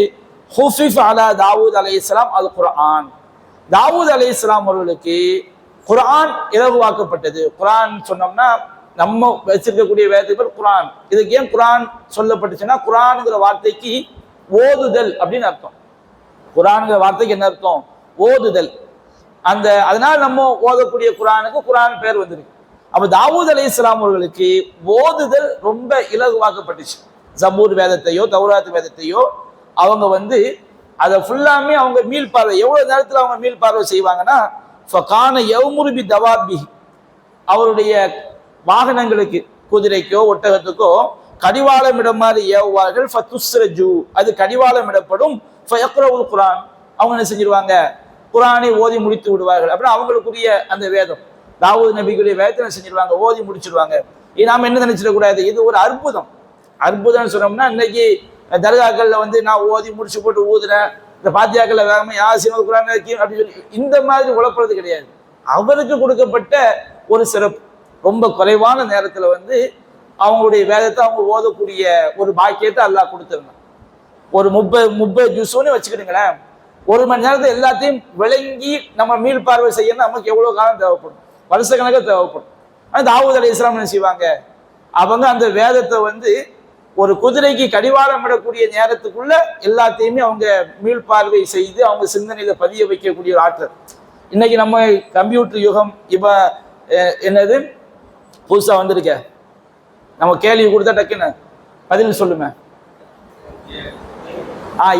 ஹுஃபிஃப் அலா தாவூத் அலைஹிஸ்ஸலாம் அல் குர்ஆன், தாவூத் அலைஹிஸ்ஸலாம் அவர்களுக்கு குர்ஆன் இலகுவாக்கப்பட்டது. குர்ஆன் சொன்னோம்னா நம்ம வச்சிருக்கக்கூடிய வேதத்துக்கு பேர் குர்ஆன். இதுக்கு ஏன் குர்ஆன் சொல்லப்பட்டுச்சுன்னா, குர்ஆன்ங்கிற வார்த்தைக்கு ஓதுதல் அப்படின்னு அர்த்தம். குர்ஆன்ங்கிற வார்த்தைக்கு என்ன அர்த்தம்? ஓதுதல். அதனால நம்ம ஓதக்கூடிய குர்ஆனுக்கு குர்ஆன் பேர் வந்திருக்கு. அப்ப தாவூத் அலைஹிஸ்ஸலாம் அவர்களுக்கு ஓதுதல் ரொம்ப இலகுவாக்கப்பட்டுச்சு. ஜபூர் வேதத்தையோ தௌராத் வேதத்தையோ அவங்க அதை ஃபுல்லாமே அவங்க மீள்பார்வை, எவ்வளவு நேரத்தில் அவங்க மீள்பார்வை செய்வாங்கன்னா, ஃபகான யவ்முரு பி தவாபிஹி, அவருடைய வாகனங்களுக்கு குதிரைக்கோ ஒட்டகத்துக்கோ கடிவாளம் இடமாறு ஏவுவார்கள். ஃபதுஸ்ரஜு, அது கடிவாளம் இடப்படும். ஃபயக்ரவுல் குர்ஆன், அவங்க என்ன செஞ்சிருவாங்க, குர்ஆனை ஓதி முடித்து விடுவார்கள். அப்படின்னா அவங்களுக்குரிய அந்த வேதம், தாவூத் நபிக்குரிய வேதத்தை என்ன செஞ்சிருவாங்க, ஓதி முடிச்சிருவாங்க. நாம என்ன நினைச்சிடக்கூடாது, இது ஒரு அற்புதம். அற்புதம்னு சொன்னோம்னா இன்னைக்கு தர்காக்கள்ல வந்து நான் ஓதி முடிச்சு போட்டு ஊதுறேன், இந்த பாத்தியாக்கள்ல வேகமா யாசின் குர்ஆன் அப்படின்னு சொல்லி இந்த மாதிரி உழப்புறது கிடையாது. அவருக்கு கொடுக்கப்பட்ட ஒரு சிறப்பு, ரொம்ப குறைவான நேரத்துல வந்து அவங்களுடைய வேதத்தை அவங்க ஓதக்கூடிய ஒரு பாக்கியத்தை அல்லாஹ் கொடுத்துருந்தான். ஒரு 30 ஜுஸுன்னு வச்சுக்கிட்டுங்களேன், 1 மணி நேரத்தை எல்லாத்தையும் விளங்கி நம்ம மீள் பார்வை செய்யணும், நமக்கு எவ்வளவு காலம் தேவைப்படும், வருஷக்கணக்காக தேவைப்படும். ஆனால் தாவூத் அலைஹிஸ்ஸலாம் என்ன செய்வாங்க, அவங்க அந்த வேதத்தை வந்து ஒரு குதிரைக்கு கடிவாளம் விடக்கூடிய நேரத்துக்குள்ள எல்லாத்தையுமே அவங்க மீள் பார்வை செய்து அவங்க சிந்தனையில பதிய வைக்கக்கூடிய ஒரு ஆற்றல். இன்னைக்கு நம்ம கம்ப்யூட்டர் யுகம், இப்ப என்னது புதுசா வந்திருக்க, நம்ம கேள்வி கொடுத்தா டக்குன்னு பதில் சொல்லுமே,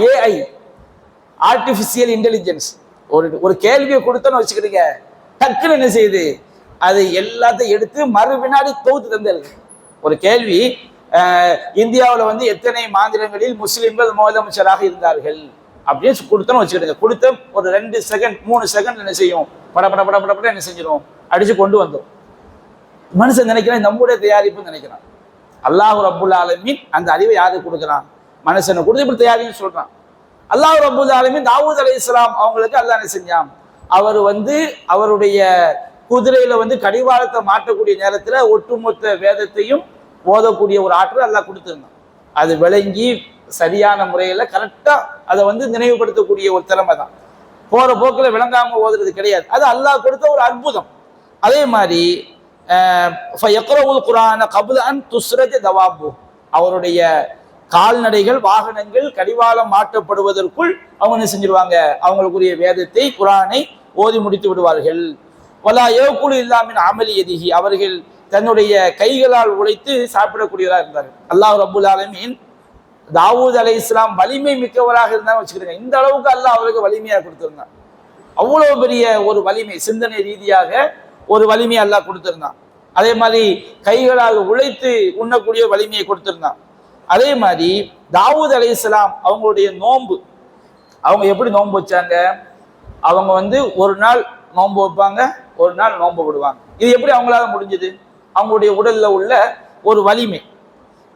ஏஐ, ஆர்டிபிஷியல் இன்டெலிஜென்ஸ். ஒரு கேள்வியை கொடுத்தோன்னு வச்சுக்கிட்டீங்க, டக்குன்னு என்ன செய்யுது, அது எல்லாத்தையும் எடுத்து மறு வினாடி தொகுத்து தந்தது. ஒரு கேள்வி, இந்தியாவில் வந்து எத்தனை மாநிலங்களில் முஸ்லிம்கள் முதலமைச்சராக இருந்தார்கள் அப்படின்னு கொடுத்தோன்னு வச்சுக்கிடுங்க, கொடுத்த ஒரு 2 செகண்ட் 3 செகண்ட் என்ன செய்யும், பட பட பட பட பட என்ன செஞ்சிடும், அடிச்சு கொண்டு வந்தோம். மனுஷன் நினைக்கிறான் நம்முடைய தயாரிப்புன்னு நினைக்கிறான். அல்லாஹ் ரப்புல் ஆலமீன் அந்த அறிவை யாருக்கு கொடுக்குறான், மனுஷனை கொடுத்து இப்படி தயாரின்னு சொல்றான். அல்லாஹ் ரப்புல் ஆலமீன் தாவூத் அலைஹிஸ்ஸலாம் அவங்களுக்கு அல்லாஹ் என்ன செஞ்சான், அவர் வந்து அவருடைய குதிரையில வந்து கடிவாளத்தை மாட்டக்கூடிய நேரத்துல ஒட்டுமொத்த வேதத்தையும் ஓதக்கூடிய ஒரு ஆற்றல் அல்லாஹ் கொடுத்துருந்தான். அது விளங்கி சரியான முறையில கரெக்டா அதை வந்து நினைவுபடுத்தக்கூடிய ஒரு திறமை தான். போற போக்கில் விளங்காம ஓதுறது கிடையாது, அது அல்லாஹ் கொடுத்த ஒரு அற்புதம். அதே மாதிரி அவருடைய கால்நடைகள் வாகனங்கள் கடிவாளம் மாற்றப்படுவதற்குள் அவங்க என்ன செஞ்சிருவாங்க, அவங்களுக்குரிய வேதத்தை குர்ஆனை ஓதி முடித்து விடுவார்கள். வலா யகுலு இல்லா மின் அமலி யதிஹி, அவர்கள் தன்னுடைய கைகளால் உழைத்து சாப்பிடக்கூடியவராக இருந்தார்கள். அல்லாஹ் ரப்புல் ஆலமீன் தாவூத் அலைஹிஸ்ஸலாம் வலிமை மிக்கவராக இருந்தாலும் வச்சுக்கிடுங்க, இந்த அளவுக்கு அல்லாஹ் அவருக்கு வலிமையாக கொடுத்திருந்தான். அவ்வளவு பெரிய ஒரு வலிமை, சிந்தனை ரீதியாக ஒரு வலிமையை அல்லாஹ் கொடுத்திருந்தான். அதே மாதிரி கைகளால் உழைத்து உண்ணக்கூடிய வலிமையை கொடுத்திருந்தான். அதே மாதிரி தாவூத் அலைஹிஸ்ஸலாம் அவங்களுடைய நோன்பு, அவங்க எப்படி நோன்பு வச்சாங்க, அவங்க வந்து ஒரு நாள் நோன்பு வைப்பாங்க, ஒரு நாள் நோன்பு விடுவாங்க. இது எப்படி அவங்களால முடிஞ்சது, அவங்களுடைய உடல்ல உள்ள ஒரு வலிமை.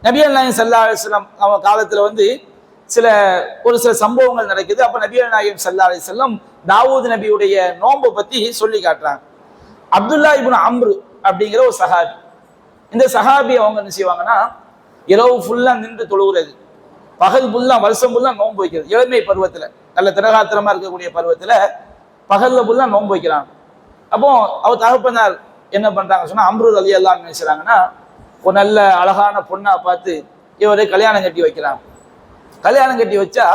நபிகள் நாயகம் ஸல்லல்லாஹு அலைஹி வஸல்லம் அவங்க காலத்துல வந்து ஒரு சில சம்பவங்கள் நடக்குது. அப்ப நபிகள் நாயகம் ஸல்லல்லாஹு அலைஹி வஸல்லம் தாவூத் நபியுடைய நோன்பை பத்தி சொல்லி காட்டுறாங்க. அப்துல்லா இப்னு அம்ரு அப்படிங்கிற ஒரு சஹாபி, இந்த சஹாபி அவங்க என்ன செய்வாங்கன்னா, இரவு ஃபுல்லா நின்று தொழுகிறது, பகல் ஃபுல்லா வருஷம் ஃபுல்லா நோன்பு வைக்கிறது. இளமை பருவத்துல, நல்ல திரகாத்திரமா இருக்கக்கூடிய பருவத்துல பகல்ல ஃபுல்லா நோன்பு வைக்கிறாங்க. அப்போ அவர் தகப்பனார் என்ன பண்றாங்க சொன்னா, அம்ரு ரலியல்லாஹு அன்ஹு நினைச்சாங்கன்னா, ஒரு நல்ல அழகான பொண்ணா பார்த்து இவரை கல்யாணம் கட்டி வைக்கிறாங்க. கல்யாணம் கட்டி வச்சா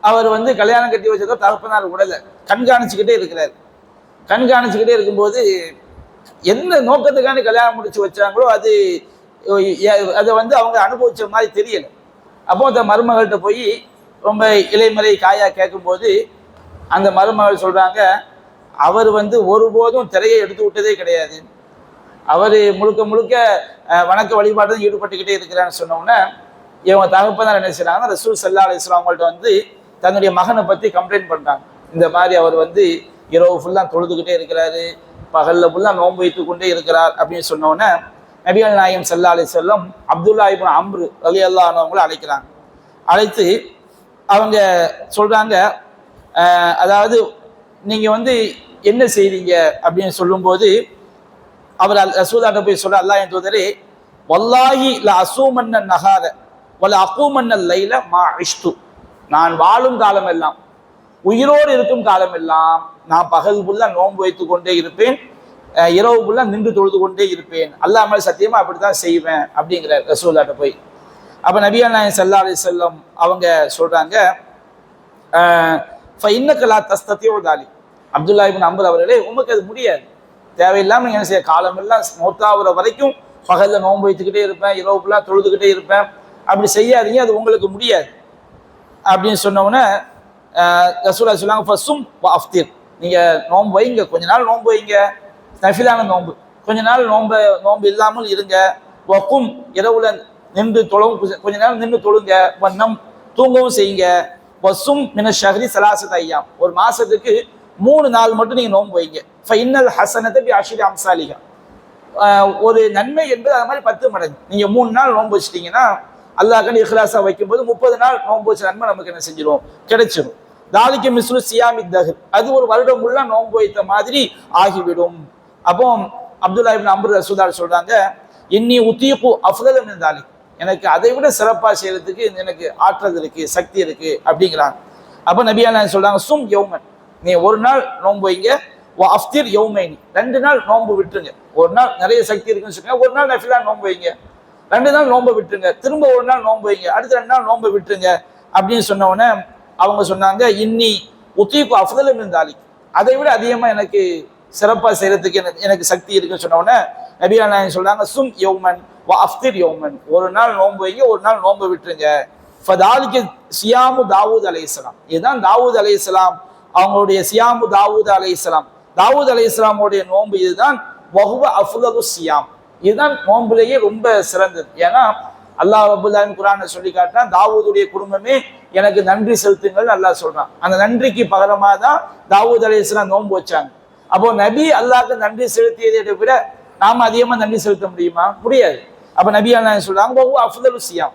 அவர் வந்து கல்யாணம் கட்டி வச்சதோ தகப்பனார் உடலை கண்காணிச்சுக்கிட்டே இருக்கிறார். கண்காணிச்சுக்கிட்டே இருக்கும்போது எந்த நோக்கத்துக்காண்டி கல்யாணம் முடிச்சு வச்சாங்களோ அதை வந்து அவங்க அனுபவிச்ச மாதிரி தெரியல. அப்போ அந்த மருமகள்கிட்ட போய் ரொம்ப இலைமறை காயா கேட்கும்போது அந்த மருமகள் சொல்றாங்க, அவர் வந்து ஒருபோதும் திரையை எடுத்து விட்டதே கிடையாது, அவர் முழுக்க முழுக்க வணக்க வழிபாடு ஈடுபட்டுக்கிட்டே இருக்கிறான்னு சொன்னோன்னே இவங்க தகப்பனார் என்ன செய்யறாங்கன்னா, ரசூல் ஸல்லல்லாஹு அலைஹி வஸல்லம் அவங்கள்ட்ட வந்து தன்னுடைய மகனை பற்றி கம்ப்ளைண்ட் பண்ணுறாங்க. இந்த மாதிரி அவர் வந்து இரவு ஃபுல்லாக தொழுதுகிட்டே இருக்கிறாரு, பகலில் ஃபுல்லாக நோன்பு வைத்து கொண்டே இருக்கிறார் அப்படின்னு சொன்னோன்னே நபிகள் நாயகம் ஸல்லல்லாஹு அலைஹி வஸல்லம் அப்துல்லா இப்னு அம்ரு ரலியல்லாஹு அன்ஹு அவங்களை அழைக்கிறாங்க. அழைத்து அவங்க சொல்கிறாங்க, அதாவது நீங்கள் வந்து என்ன செய்றீங்க அப்படின்னு சொல்லும்போது அவர் ரசூலுல்லாஹ்ட்ட போய் சொல்ல, அல்லாஹ் என் தூதரே, வல்லாஹி ல அஸூமன்ன நஹார வல அகூமன்ன லைல மா இஷ்து, நான் வாழும் காலம் எல்லாம், உயிரோடு இருக்கும் காலம் எல்லாம் நான் பகல் ஃபுல்லா நோன்பு வைத்து கொண்டே இருப்பேன், இரவு ஃபுல்லா நின்று தொழுது கொண்டே இருப்பேன், அல்லாஹ் மேல சத்தியமா அப்படித்தான் செய்வேன் அப்படிங்கிற ரசூலுல்லாஹ்ட்ட போய். அப்ப நபிகள் நாயகம் ஸல்லல்லாஹு அலைஹி வஸல்லம் அவங்க சொல்றாங்க, ஃபஇன்னக லா தஸ்ததிஉ தாலிக், அப்துல்லா இப்னு அம்ர் அவர்களே, உமக்கு அது முடியாது, தேவையில்லாம நீங்க என்ன செய்ய, காலம் எல்லாம் மௌத்தாவுற வரைக்கும் பகல்ல நோன்பு வைத்துக்கிட்டே இருப்பேன், இரவு ஃபுல்லா தொழுதுகிட்டே இருப்பேன், அப்படி செய்யாதீங்க, அது உங்களுக்கு முடியாது அப்படின்னு சொன்ன உடனே ரசூலுல்லாஹ் சொன்னாங்க, ஃபஸும் வஅஃப்திர், நீங்க நோன்பு வைங்க, கொஞ்ச நாள் நோன்பு வைங்க, நஃபிலான நோன்பு, கொஞ்ச நாள் நோன்பு இல்லாமல் இருங்க. வக்கும் இரவுல நின்று தொழவும், கொஞ்ச நேரம் நின்று தொழுங்க. வண்ணம் தூங்கவும் செய்யுங்க. வசும் மின ஷஹ்ரி சலாசத் ஐயாம், ஒரு மாசத்துக்கு 3 நாள் மட்டும் நீங்க நோன்பு வைங்க. ஃபைனல் ஹசனத்தை பி அஷ்ரி அம்சாலிகா, ஒரு நன்மை என்பது அது மாதிரி 10 மடங்கு. நீங்க 3 நாள் நோன்பு வச்சிட்டீங்கன்னா அல்லாஹ்க்கு இஹ்லாஸா வைக்கும்போது 30 நாள் நோன்பு வச்ச நன்மை நமக்கு என்ன செஞ்சிடும், கிடைச்சிடும். தாலிக்கு மிஸ்ரு சியாமி தஹர், அது ஒரு வருடம் உள்ள நோன்பு வைத்த மாதிரி ஆகிவிடும். அப்போ அப்துல்லா இப்னு அம்ர் ரசூலுல்லாஹ் சொல்றாங்க, இன்னி உத்தீகு அஃதல மின் தாலிக், எனக்கு அதை விட சிறப்பாக செய்யறதுக்கு எனக்கு ஆற்றல் இருக்கு, சக்தி இருக்கு அப்படிங்கிறாங்க. அப்போ நபி அல்லாஹ் சொல்றாங்க, சும் யௌமன், நீ ஒரு நாள் நோன்பு வைங்க. அஃப்திர் யௌமைனி, 2 நாள் நோன்பு விட்டுருங்க. ஒரு நாள் நிறைய சக்தி இருக்குன்னு சொல்லுங்க, ஒரு நாள் நஃபிலா நோன்பு வைங்க. 2 நாள் நோன்பு விட்டுருங்க, திரும்ப ஒரு நாள் நோன்பு வைங்க, அடுத்த 2 நாள் நோன்பு விட்டுருங்க அப்படின்னு சொன்ன உடனே அவங்க சொன்னாங்க, இன்னி உத்தீகு அஃதல மின் தாலிக், அதை விட அதிகமா எனக்கு சிறப்பாக செய்யறதுக்கு எனக்கு சக்தி இருக்குன்னு சொன்ன உடனே நபி அல்லாஹ் சொல்றாங்க, சும் யௌமன் வ அஃப்திர் யௌமன், ஒரு நாள் நோன்பு வைங்க, ஒரு நாள் நோன்பு விட்டுருங்க. ஃபதாலிக சியாமு தாவூத் அலைஹிஸ்ஸலாம், இதுதான் தாவூத் அலைஹிஸ்ஸலாம் அவங்களுடைய சியாமு தாவூத் அலைஹிஸ்ஸலாம், தாவூத் அலைஹிஸ்ஸலாமுடைய நோன்பு இதுதான். வஹுவ அஃதலு சியாம், இதுதான் நோன்புலேயே ரொம்ப சிறந்தது. ஏன்னா அல்லாஹ் ரப்பல் ஆலமீன் குர்ஆன்ல சொல்லி காட்டினா, தாவூதுடைய குடும்பமே எனக்கு நன்றி செலுத்துங்கள் அல்லாஹ் சொல்றான். அந்த நன்றிக்கு பகரமா தான் தாவூத் அலைஹிஸ்ஸலாம் நோன்பு வச்சாங்க. அப்போ நபி அல்லாஹ்க்கு நன்றி செலுத்தியதை விட நாம அதிகமா நன்றி செலுத்த முடியுமா? முடியாது. அப்ப நபி அல்லாஹ் சொல்றாங்க, வஹுவ அஃதலு சியாம்,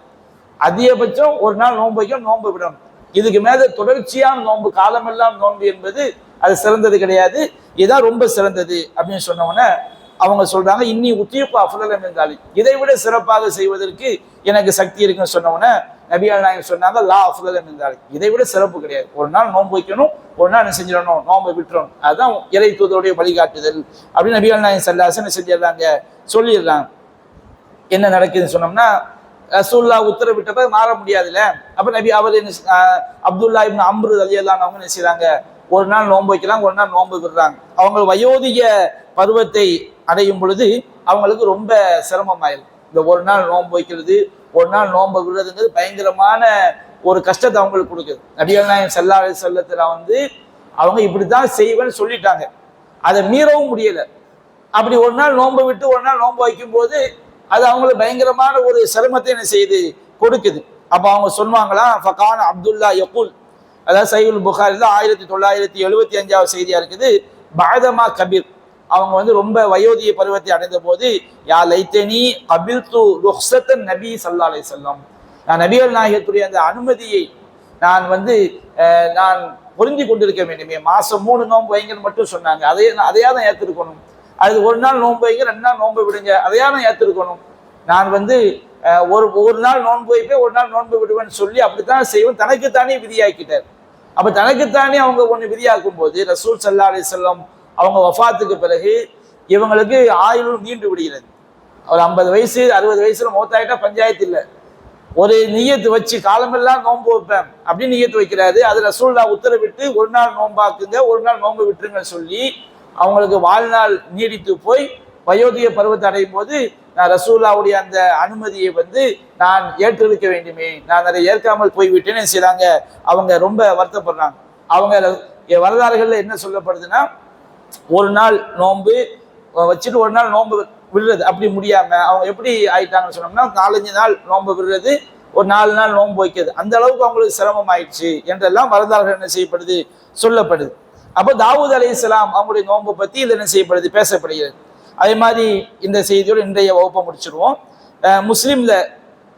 அதிகபட்சம் ஒரு நாள் நோன்பு வைக்கணும், நோன்பு விடணும். இதுக்கு மேல தொடர்ச்சியான நோன்பு, காலமெல்லாம் நோன்பு என்பது அது சிறந்தது கிடையாது. இதுதான் ரொம்ப சிறந்தது அப்படின்னு சொன்ன உடனே அவங்க சொல்றாங்க, இன்னி உத்தீகு அஃதல மின் தாலிக், இதை விட சிறப்பாக செய்வதற்கு எனக்கு சக்தி இருக்குன்னு சொன்ன உடனே நபி அல்லாஹ் சொன்னாங்க, லா அஃதல மின் தாலிக், இதை விட சிறப்பு கிடையாது. ஒரு நாள் நோன்பு வைக்கணும், ஒரு நாள் என்ன செஞ்சிடணும், நோன்பு விட்டுறணும். அதுதான் இறை தூதருடைய வழிகாட்டுதல் அப்படின்னு நபி அல்லாஹ் ஸல்லல்லாஹு அலைஹி வஸல்லம் செஞ்சிடறாங்க, சொல்லிடுறாங்க. என்ன நடக்குதுன்னு சொன்னோம்னா, ரசூலுல்லாஹ் உத்தரவிட்டப்ப மாற முடியாதுல்ல. அப்ப நபி அவர் அப்துல்லா இப்னு அம்ர் ரலியல்லாஹு அன்ஹு என்ன செய்றாங்க, ஒரு நாள் நோன்பு வைக்கிறாங்க, ஒரு நாள் நோன்பு விடுறாங்க. அவங்க வயோதிக பருவத்தை அடையும் பொழுது அவங்களுக்கு ரொம்ப சிரமமாயிரும். இந்த ஒரு நாள் நோன்பு வைக்கிறது, ஒரு நாள் நோன்பு விடுறதுங்கிறது பயங்கரமான ஒரு கஷ்டத்தை அவங்களுக்கு கொடுக்குது. நபிகள் நாயகம் ஸல்லல்லாஹு அலைஹி வஸல்லம் அவங்க இப்படித்தான் செய்வேன்னு சொல்லிட்டாங்க, அதை மீறவும் முடியல. அப்படி ஒரு நாள் நோன்பு விட்டு ஒரு நாள் நோன்பு வைக்கும் போது அது அவங்களுக்கு பயங்கரமான ஒரு சிரமத்தை என்ன செய்து கொடுக்குது. அப்ப அவங்க சொல்லுவாங்களா, ஃபகான அப்துல்லா யகுல், அதாவது சஹீஹுல் புகாரில 1975 செய்தியா இருக்குது, பாதமா கபீர், அவங்க ரொம்ப வயோதிக பருவத்தை அடைந்த போது, யா லைத்தனி கபில்து ருஹ்ஸத்தன் நபி ஸல்லல்லாஹு அலைஹி வஸல்லம், நான் நபிகள் நாயகத்துடைய அந்த அனுமதியை நான் நான் பொருந்தி கொண்டிருக்க வேண்டுமே. மாசம் 3 நோன்பு வைங்கன்னு மட்டும் சொன்னாங்க, அதையா தான் ஏற்றிருக்கணும். அது ஒரு நாள் நோன்பு வைங்க, 2 நாள் நோன்பு விடுங்க, அதையா தான் ஏற்றிருக்கணும். நான் ஒரு நாள் நோன்பு வைப்பேன், ஒரு நாள் நோன்பு விடுவேன்னு சொல்லி அப்படித்தான் செய்வேன், தனக்குத்தானே விதியாக்கிட்டார். அப்ப தனக்குத்தானே அவங்க ஒண்ணு விதியாக்கும் போது ரசூல் ஸல்லல்லாஹு அலைஹி வஸல்லம் அவங்க வஃபாத்துக்கு பிறகு இவங்களுக்கு ஆயுள் நீண்டு விடுகிறது. ஒரு 50 வயசு 60 வயசுல மௌத்தாயிட்டா பஞ்சாயத்து இல்லை, ஒரு நியத்து வச்சு காலமெல்லாம் நோன்பு வைப்பேன் அப்படின்னு நியத்து வைக்கிறாரு. அது ரசூலுல்லாஹ் உத்தரவிட்டு ஒரு நாள் நோன்பாக்குங்க, ஒரு நாள் நோன்பு விட்டுருங்க சொல்லி அவங்களுக்கு வாழ்நாள் நீடித்து போய் வயோதிக பருவத்தை அடையும் போது நான் ரசூலுல்லாஹ்வுடைய அந்த அனுமதியை நான் ஏற்றிருக்க வேண்டுமே, நான் அதை ஏற்காமல் போய்விட்டேன்னு செய்றாங்க. அவங்க ரொம்ப வருத்தப்படுறாங்க. அவங்க வரலாறுகள்ல என்ன சொல்லப்படுதுன்னா, ஒரு நாள் நோன்பு வச்சுட்டு ஒரு நாள் நோன்பு விடுறது அப்படி முடியாம அவங்க எப்படி ஆயிட்டாங்கன்னு சொன்னோம்னா, 4-5 நாள் நோன்பு விடுறது, ஒரு 4 நாள் நோன்பு வைக்கிறது, அந்த அளவுக்கு அவங்களுக்கு சிரமம் ஆயிடுச்சு என்றெல்லாம் வரலாறுகள் என்ன செய்யப்படுது, சொல்லப்படுது. அப்போ தாவூத் அலைஹிஸ்ஸலாம் அவங்களுடைய நோன்பு பத்தி இது என்ன செய்யப்படுது, பேசப்படுகிறது. அதே மாதிரி இந்த செய்தியோடு இன்றைய வகுப்பை முடிச்சிருவோம். முஸ்லிம்ல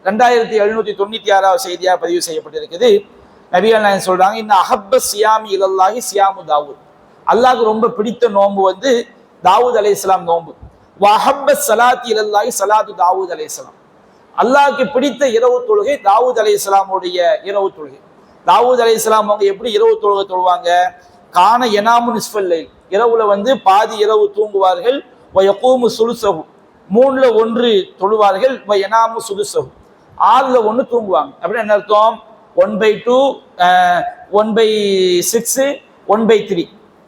2796 செய்தியாக பதிவு செய்யப்பட்டிருக்குது. நபிகள் நாயகம் சொல்றாங்க, இந்த அஹப்ப சியாமி இலல்லாஹி சியாமு தாவூத், அல்லாஹ்க்கு ரொம்ப பிடித்த நோன்பு தாவூத் அலைஹிஸ்ஸலாம் நோன்பு. வஹப்ப ஸலாத்தி இலல்லாஹி ஸலாத்து தாவூத் அலைஹிஸ்ஸலாம், அல்லாஹ்க்கு பிடித்த இரவு தொழுகை தாவூத் அலைஹிஸ்ஸலாமுடைய இரவு தொழுகை. தாவூத் அலைஹிஸ்ஸலாம் அவங்க எப்படி இரவு தொழுகை தொழுவாங்க, கான யனாமு நிஸ்ஃபல் லைல், இரவுல பாதி இரவு தூங்குவார்கள். வயகூமு சுலுசஹு, 3ல் 1 தொழுவார்கள். வயனாமு சுலுசஹு, 6ல் 1 தூங்குவாங்க. அப்படின்னு என்ன அர்த்தம், 1/2 1/6 1/3,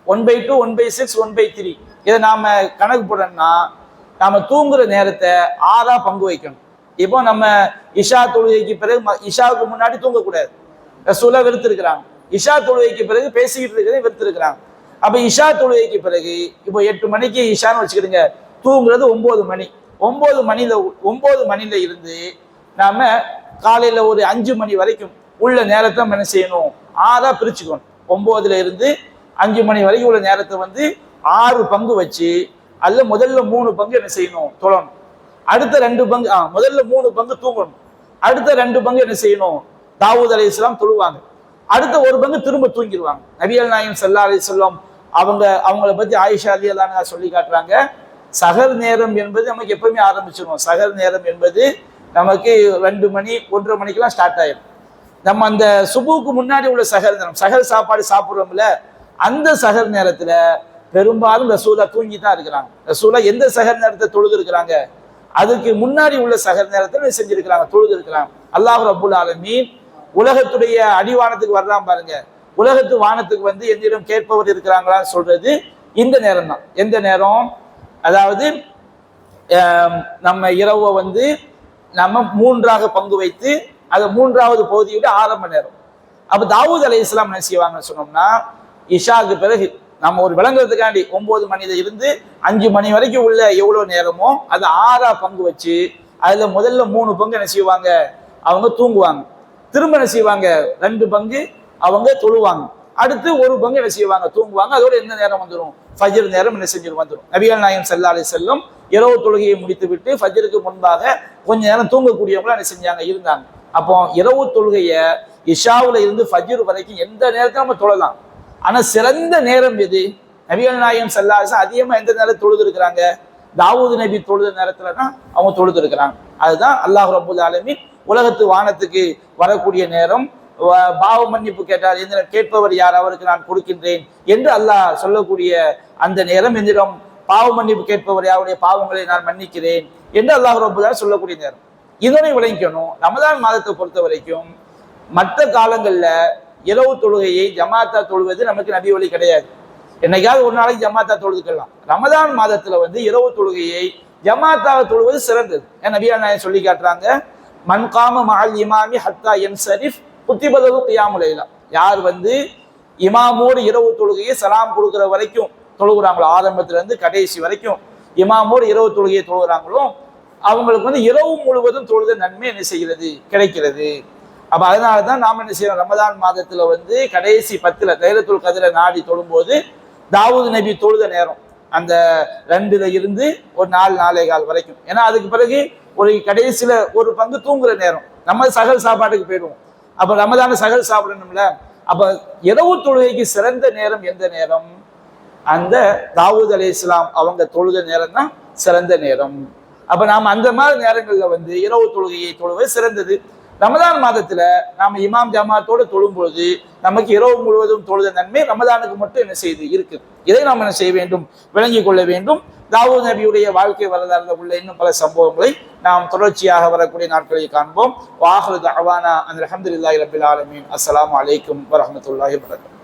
1/2 1/6 1/3. இதை நாம கணக்கு போடணும்னா நாம தூங்குற நேரத்தை 6ஆ பங்கு வைக்கணும். இப்போ நம்ம இஷா தொழுகைக்கு பிறகு, இஷாவுக்கு முன்னாடி தூங்கக்கூடாது, ரசூலுல்லாஹ் வெறுத்திருக்கிறாங்க. இஷா தொழுகைக்கு பிறகு பேசிக்கிட்டு இருக்கிறத வெறுத்திருக்கிறாங்க. அப்ப இஷா தொழுகைக்கு பிறகு இப்போ 8 மணிக்கு இஷான்னு வச்சுக்கிடுங்க, தூங்குறது 9 மணி. 9 மணில இருந்து நாம காலையில ஒரு 5 மணி வரைக்கும் உள்ள நேரத்தை என்ன செய்யணும், 6ஆ பிரிச்சுக்கணும். 9ல இருந்து 5 மணி வரைக்கும் உள்ள நேரத்தை வந்து 6 பங்கு வச்சு அதுல முதல்ல 3 பங்கு என்ன செய்யணும், தொழணும். அடுத்த 2 பங்கு முதல்ல 3 பங்கு தூங்கணும். அடுத்த 2 பங்கு என்ன செய்யணும், தாவூத் அலைஹிஸ்ஸலாம் தொழுவாங்க. அடுத்த 1 பங்கு திரும்ப தூங்கிடுவாங்க. நபிகள் நாயகம் ஸல்லல்லாஹு அலைஹி வஸல்லம் அவங்கள பத்தி ஆயிஷா ரலியல்லாஹு அன்ஹா சொல்லி காட்டுறாங்க, சஹர் நேரம் என்பது நமக்கு எப்பவுமே ஆரம்பிச்சிடும். சஹர் நேரம் என்பது நமக்கு 2 மணி 1:30 மணிக்கெல்லாம் ஸ்டார்ட் ஆயிடும். நம்ம அந்த சுபுக்கு முன்னாடி உள்ள சஹர் நேரம், சஹர் சாப்பாடு சாப்பிடுறோம்ல, அந்த சஹர் நேரத்துல பெரும்பாலும் ரசூலா தூங்கி தான் இருக்கிறாங்க. ரசூலா எந்த சஹர் நேரத்தை தொழுது இருக்கிறாங்க, அதுக்கு முன்னாடி உள்ள சஹர் நேரத்தை செஞ்சிருக்கிறாங்க, தொழுது இருக்கிறாங்க. அல்லாஹ் ரப்புல் ஆலமீன் உலகத்துடைய அடிவானத்துக்கு வர்றான் பாருங்க, உலகத்து வானத்துக்கு வந்து என்னிடம் கேட்பவர் இருக்கிறாங்களான்னு சொல்றது இந்த நேரம் தான். எந்த நேரம், அதாவது நம்ம இரவை வந்து நம்ம 3ஆக பங்கு வைத்து அதை 3வது பகுதியோட ஆரம்ப நேரம். அப்ப தாவூத் அலைஹிஸ்ஸலாம் என்ன செய்வாங்கன்னு சொன்னோம்னா, இஷாவுக்கு பிறகு நம்ம ஒரு விளங்குறதுக்காண்டி 9 மணில இருந்து 5 மணி வரைக்கும் உள்ள எவ்வளவு நேரமோ அதை 6ஆ பங்கு வச்சு அதுல முதல்ல 3 பங்கு என்ன செய்வாங்க, அவங்க தூங்குவாங்க. திரும்ப என்ன செய்வாங்க, 2 பங்கு அவங்க தொழுவாங்க. அடுத்து 1 பங்கு என்ன செய்வாங்க, தூங்குவாங்க. அதோட என்ன நேரம் வந்துடும், ஃபஜ்ர் நேரம் என்ன செஞ்சிடும் வந்துடும். நபிகள் நாயகம் ஸல்லல்லாஹு அலைஹி வஸல்லம் இரவு தொழுகையை முடித்து விட்டு ஃபஜ்ருக்கு முன்பாக கொஞ்ச நேரம் தூங்கக்கூடியவங்களும் என்ன செஞ்சாங்க, இருந்தாங்க. அப்போ இரவு தொழுகையை இஷாவுல இருந்து ஃபஜ்ர் வரைக்கும் எந்த நேரத்தில் நம்ம தொழலாம். ஆனா சிறந்த நேரம் எது, நபிகள் நாயகம் ஸல்லல்லாஹு அலைஹி வஸல்லம் அதிகமா எந்த நேரம் தொழுது இருக்கிறாங்க, தாவூத் நபி தொழுத நேரத்துல தான் அவங்க தொழுது இருக்கிறாங்க. அதுதான் அல்லாஹ் ரப்புல் ஆலமீன் உலகத்து வானத்துக்கு வரக்கூடிய நேரம். பாவ மன்னிப்பு கேட்டால் என்னிடம் கேட்பவர் யார், அவருக்கு நான் கொடுக்கின்றேன் என்று அல்லாஹ் சொல்லக்கூடிய அந்த நேரம். என்னிடம் பாவ மன்னிப்பு கேட்பவர் யாருடைய பாவங்களை நான் மன்னிக்கிறேன் என்று அல்லாஹ் ரப்புல் ஆலமீன் சொல்லக்கூடிய நேரம். இதனை விளங்கிக்கணும். ரமதான் மாதத்தை பொறுத்த வரைக்கும் மற்ற காலங்கள்ல இரவு தொழுகையை ஜமாத்தா தொழுவது நமக்கு நபி வழி கிடையாது. என்னைக்காவது ஒரு நாளைக்கு ஜமாத்தா தொழுதுக்கலாம். ரமதான் மாதத்துல வந்து இரவு தொழுகையை ஜமாத்தாக தொழுவது சிறந்தது. நபியா நாயகம் சொல்லி காட்டுறாங்க, மன் காம மஅல் இமாமி ஹத்தா யன்சரிஃப் குத்திபலஹு கியாமுல் லைலா. யார் வந்து இமாமோடு இரவு தொழுகையை சலாம் கொடுக்குற வரைக்கும் தொழுகிறாங்களோ, ஆரம்பத்துல இருந்து கடைசி வரைக்கும் இமாமோடு இரவு தொழுகையை தொழுகிறாங்களோ, அவங்களுக்கு வந்து இரவு முழுவதும் தொழுத நன்மை என்ன செய்கிறது, கிடைக்கிறது. அப்ப அதனாலதான் நாம என்ன செய்யறோம், ரமதான் மாதத்துல வந்து கடைசி 10ல லைலத்துல் கத்ர நாடி தொழும்போது தாவூத் நபி தொழுத நேரம் அந்த 2ல இருந்து ஒரு 4-4:15 வரைக்கும். ஏன்னா அதுக்கு பிறகு ஒரு கடைசியில 1 பங்கு தூங்குற நேரம். நம்ம சகல் சாப்பாட்டுக்கு போயிடுவோம். அப்ப ரமதான சகல் சாப்பிடணும்ல. அப்ப இரவு தொழுகைக்கு சிறந்த நேரம் எந்த நேரம், அந்த தாவூத் அலைஹிஸ்ஸலாம் அவங்க தொழுத நேரம் தான் சிறந்த நேரம். அப்ப நாம அந்த மாதிரி நேரங்கள்ல வந்து இரவு தொழுகையை தொழுவது சிறந்தது. ரமதான் மாதத்துல நாம இமாம் ஜமாத்தோடு தொழும் பொழுது நமக்கு இரவு முழுவதும் தொழுத நன்மை ரமதானுக்கு மட்டும் என்ன செய்து இருக்குது. இதை நாம் என்ன செய்ய வேண்டும், விளங்கிக் கொள்ள வேண்டும். தாவூத் நபியுடைய வாழ்க்கை வரலாறுல உள்ள இன்னும் பல சம்பவங்களை நாம் தொடர்ச்சியாக வரக்கூடிய நாட்களில் காண்போம். வாஹிரு தஅவானா அல்ஹம்துலில்லாஹி ரப்பில் ஆலமீன். அஸ்ஸலாமு அலைக்கும் வரஹ்மத்துல்லாஹி வபரகாத்துஹு.